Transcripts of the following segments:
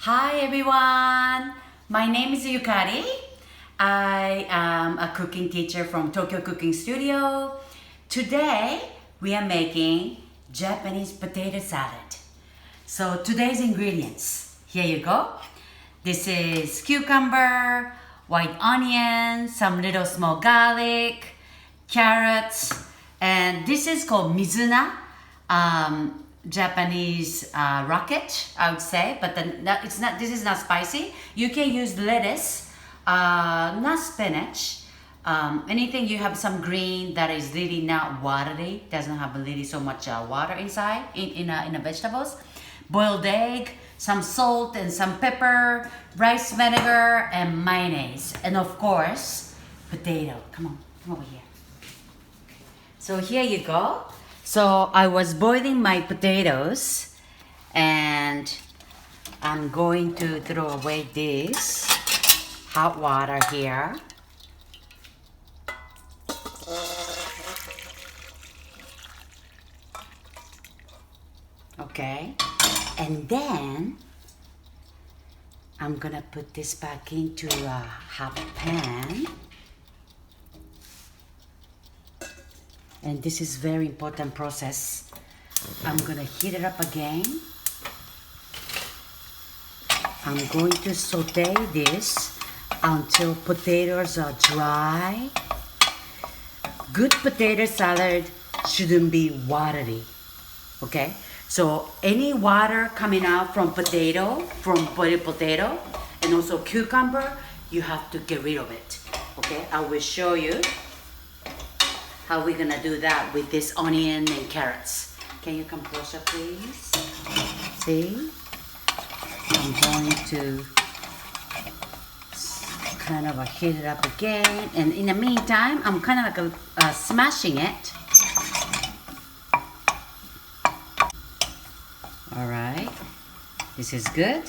Hi everyone, my name is Yukari. I am a cooking teacher from Tokyo Cooking Studio. Today we are making Japanese potato salad. So today's ingredients, here you go. This is cucumber, white onion, some little small garlic, carrots, and this is called Mizuna. Japanese rocket, I would say, but it's not. This is not spicy. You can use lettuce, not spinach. Anything you have some green that is really not watery, doesn't have really so much water inside in the vegetables. Boiled egg, some salt and some pepper, rice vinegar and mayonnaise, and of course potato. Come over here. So here you go. So I was boiling my potatoes and I'm going to throw away this hot water here. Okay, and then I'm gonna put this back into a hot pan. And this is very important process. I'm gonna heat it up again. I'm going to saute this until potatoes are dry. Good potato salad shouldn't be watery, okay? So any water coming out from boiled potato, and also cucumber, you have to get rid of it, okay? I will show you how we're gonna do that with this onion and carrots. Can you come closer, please? See? I'm going to kind of heat it up again, and in the meantime, I'm kind of like smashing it. All right, this is good.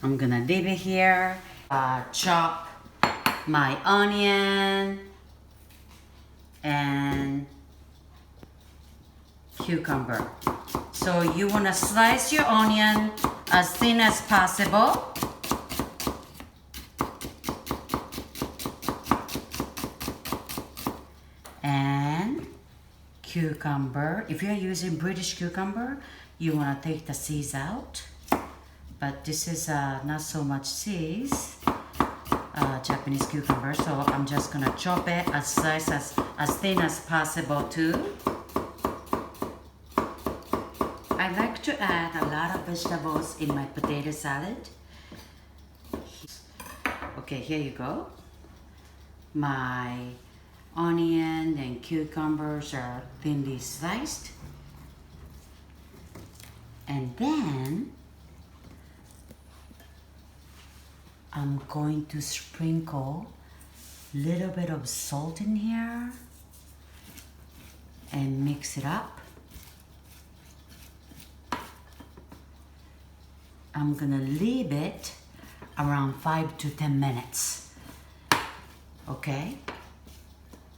I'm gonna leave it here. Chop my onion and cucumber. So you want to slice your onion as thin as possible. And cucumber, if you're using British cucumber, you want to take the seeds out. But this is not so much seeds. Japanese cucumber, so I'm just gonna chop it as thin as possible too. I like to add a lot of vegetables in my potato salad. Okay, here you go. My onion and cucumbers are thinly sliced. And then I'm going to sprinkle a little bit of salt in here and mix it up. I'm gonna leave it around 5 to 10 minutes, okay?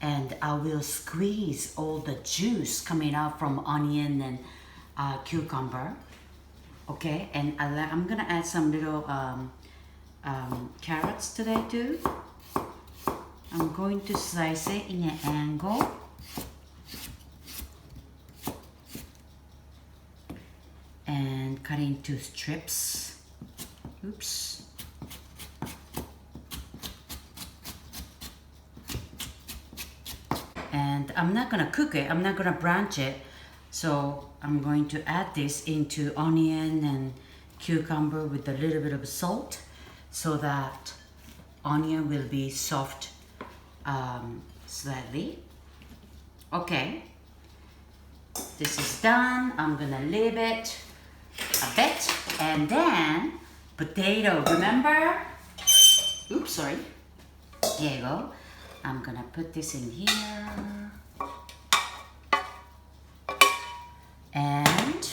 And I will squeeze all the juice coming out from onion and cucumber, okay? And I'm gonna add some little carrots today too. I'm going to slice it in an angle. And cut into strips. Oops. And I'm not gonna cook it, I'm not gonna blanch it. So I'm going to add this into onion and cucumber with a little bit of salt, so that onion will be soft slightly. Okay, this is done. I'm gonna leave it a bit, and then potato, remember? Oops, sorry. Here you go. I'm gonna put this in here. And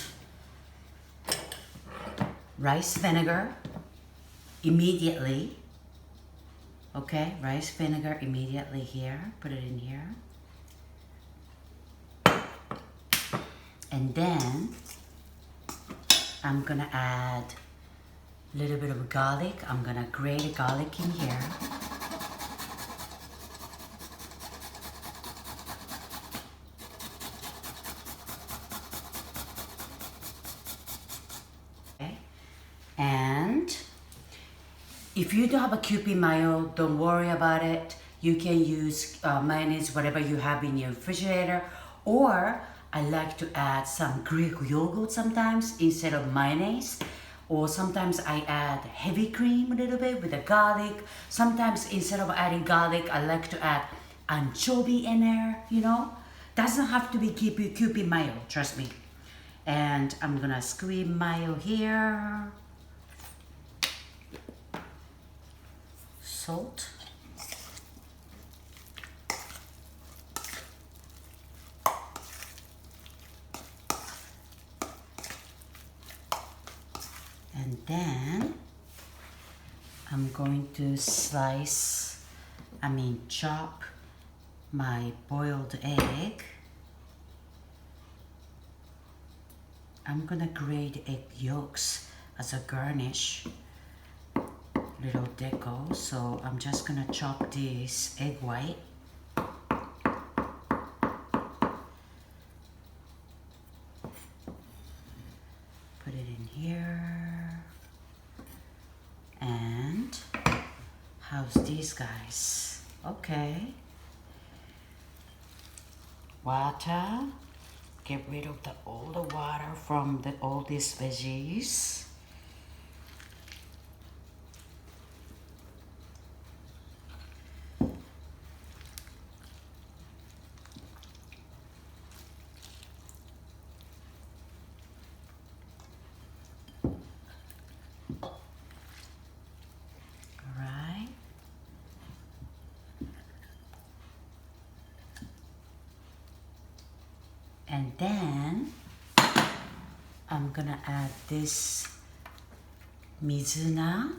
rice vinegar immediately. Okay, rice vinegar immediately here. Put it in here. And then I'm gonna add Little bit of garlic. I'm gonna grate garlic in here. Okay. And if you don't have a Kewpie mayo, don't worry about it. You can use mayonnaise, whatever you have in your refrigerator. Or I like to add some Greek yogurt sometimes instead of mayonnaise. Or sometimes I add heavy cream a little bit with the garlic. Sometimes instead of adding garlic, I like to add anchovy in there, you know. Doesn't have to be Kewpie mayo, trust me. And I'm gonna squeeze mayo here. Salt. And then I'm going to chop my boiled egg. I'm gonna grate egg yolks as a garnish, little deco. So I'm just gonna chop this egg white. Put it in here. And how's these guys? Okay. Water. Get rid of all the water from all these veggies. And then I'm gonna add this Mizuna.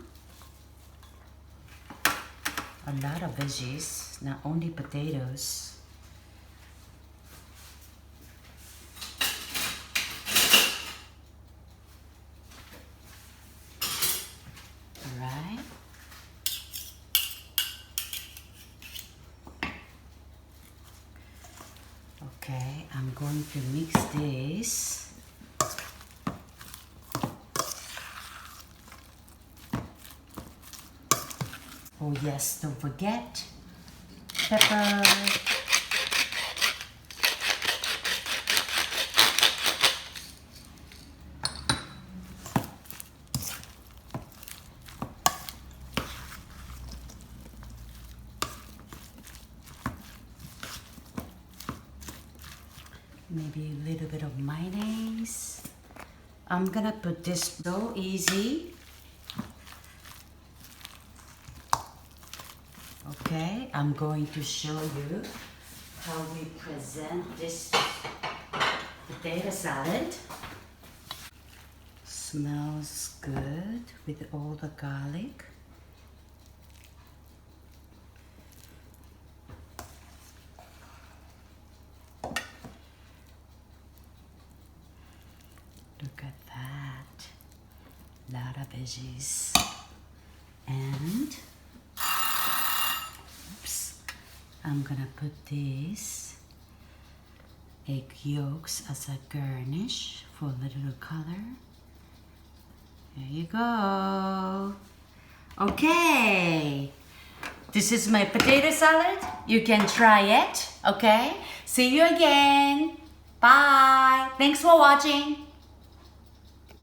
A lot of veggies, not only potatoes. Alright. Okay, I'm going to mix this. Oh yes, don't forget pepper. Maybe a little bit of mayonnaise. I'm gonna put this so easy. Okay, I'm going to show you how we present this potato salad. Smells good with all the garlic. Look at that. Lot of veggies. And I'm gonna put this egg yolks as a garnish for a little color. There you go. Okay. This is my potato salad. You can try it. Okay. See you again. Bye. Thanks for watching.